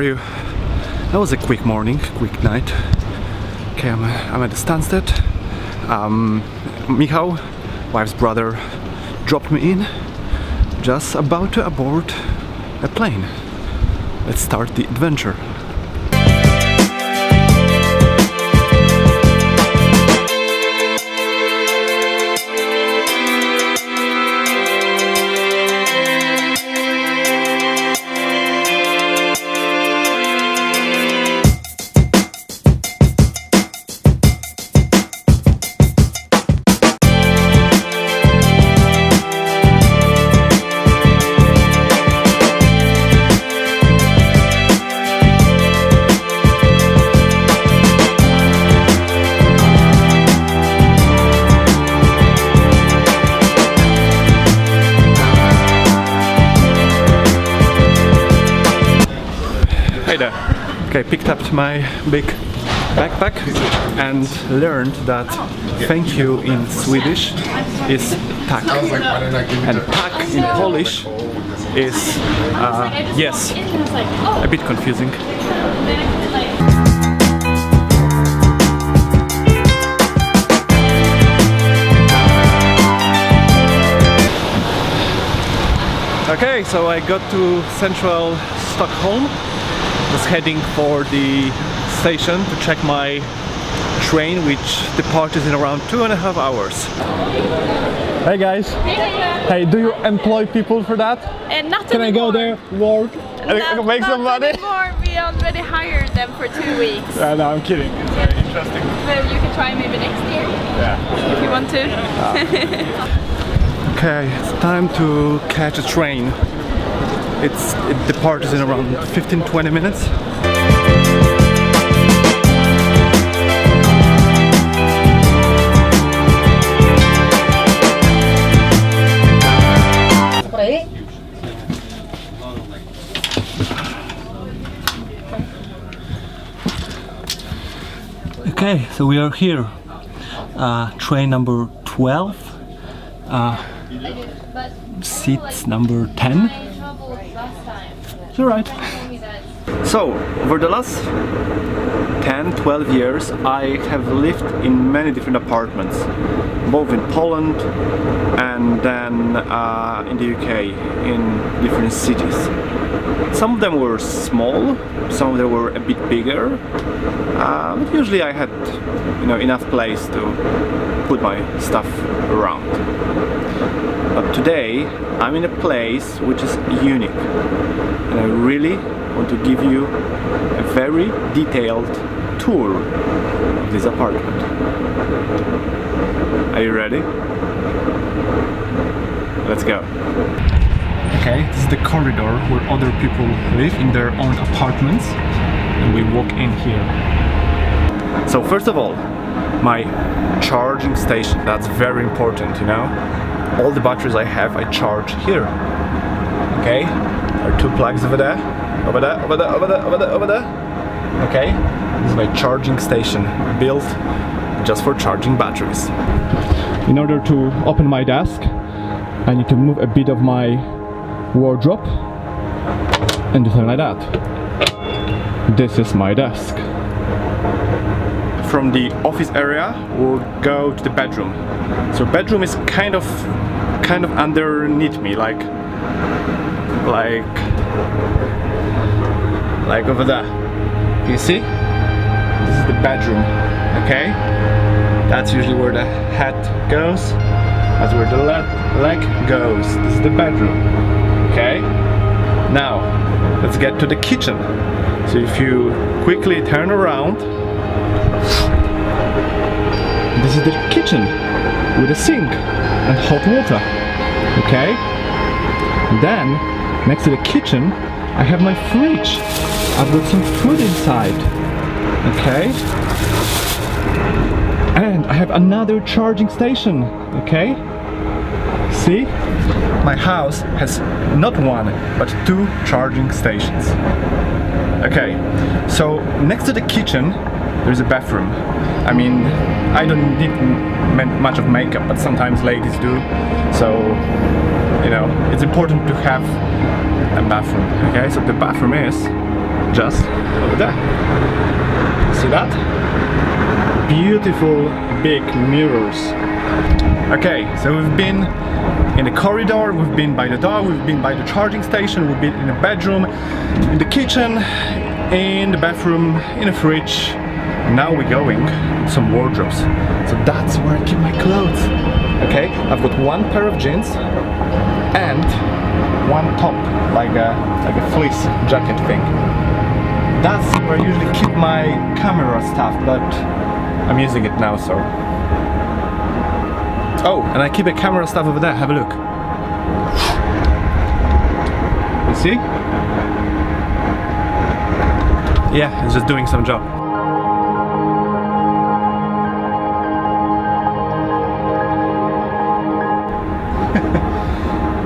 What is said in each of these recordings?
are you? That was a quick morning, quick night. Okay, I'm at the Stansted. Michał, wife's brother, dropped me in. Just about to aboard a plane. Let's start the adventure. Hey there. Okay, picked up my big backpack and learned that thank you in Swedish is tak. And tak in Polish is yes. A bit confusing. Okay, so I got to central Stockholm. Was heading for the station to check my train, which departs in around 2.5 hours. Hey guys! Hey, do you employ people for that? Not Can anymore. I go there, work, and make some money? Anymore. We already hired them for 2 weeks. No, I'm kidding. It's very interesting. Well, you can try maybe next year Yeah. if you want to. Okay, it's time to catch a train. It departs in around 15-20 minutes. Okay, so we are here. Train number 12. Seats number 10. It's alright. So, over the last 10-12 years I have lived in many different apartments, both in Poland and then in the UK, in different cities. Some of them were small, some of them were a bit bigger, but usually I had enough place to put my stuff around. But today I'm in a place which is unique, and I really want to give you a very detailed tour of this apartment. Are you ready? Let's go. Okay, this is the corridor where other people live in their own apartments, and we walk in here. So first of all, my charging station. That's very important, all the batteries I have, I charge here. Okay, there are 2 plugs over there, over there, over there, over there, over there, over there. Okay, this is my charging station, built just for charging batteries. In order to open my desk, I need to move a bit of my wardrobe and do something like that. This is my desk. From the office area, we'll go to the bedroom. So bedroom is kind of underneath me, like over there. You see? This is the bedroom. Okay? That's usually where the head goes. That's where the leg goes. This is the bedroom. Okay? Now, let's get to the kitchen. So if you quickly turn around, this is the kitchen with a sink and hot water. Okay? Then, next to the kitchen, I have my fridge. I've got some food inside. Okay? And I have another charging station. Okay? See? My house has not 1, but 2 charging stations. Okay, so next to the kitchen there's a bathroom. I mean, I don't need much of makeup, but sometimes ladies do. So, it's important to have a bathroom. Okay, so the bathroom is just over there. See that? Beautiful big mirrors. Okay, so we've been in the corridor, we've been by the door, we've been by the charging station, we've been in the bedroom, in the kitchen, in the bathroom, in the fridge. Now we're going to some wardrobes. So that's where I keep my clothes. Okay, I've got one pair of jeans and one top, like a fleece jacket thing. That's where I usually keep my camera stuff, but I'm using it now, so. Oh, and I keep a camera stuff over there, have a look. You see? Yeah, it's just doing some job.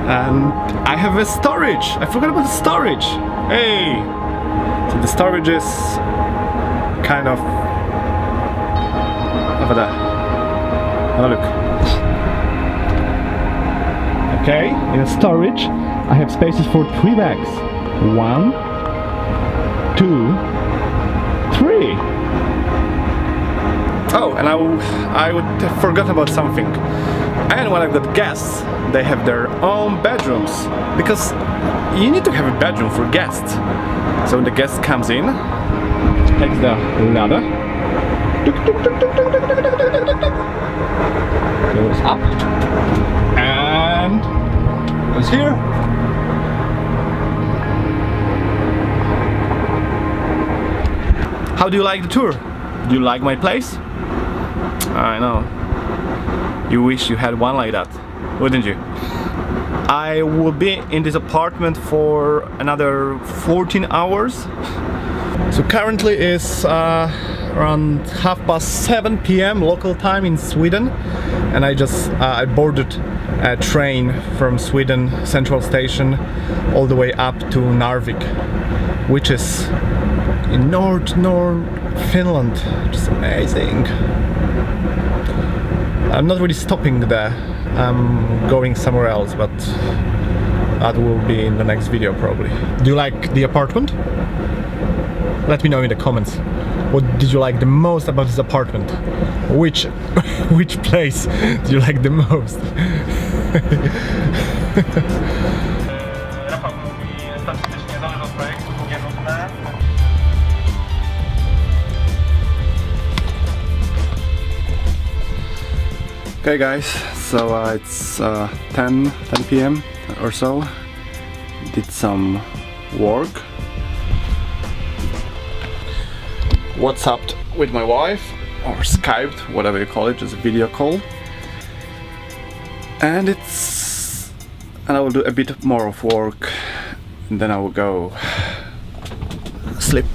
And I have a storage! I forgot about the storage! Hey! So the storage is kind of over there. Have a look. Okay, in the storage I have spaces for 3 bags. 1, 2, 3. Oh, and I would have forgotten about something. And when I've got guests, they have their own bedrooms, because you need to have a bedroom for guests. So when the guest comes in, takes the ladder, goes up, and goes here. How do you like the tour? Do you like my place? I know. You wish you had one like that, wouldn't you? I will be in this apartment for another 14 hours. So currently it's around 7:30 p.m. local time in Sweden, and I boarded a train from Sweden Central Station all the way up to Narvik, which is in North Finland. Just amazing. I'm not really stopping there. I'm going somewhere else, but that will be in the next video probably. Do you like the apartment? Let me know in the comments. What did you like the most about this apartment? Which place do you like the most? Okay guys, so it's 10 p.m. or so. Did some work. WhatsApped with my wife, or Skyped, whatever you call it, just a video call. And I will do a bit more of work, and then I will go sleep.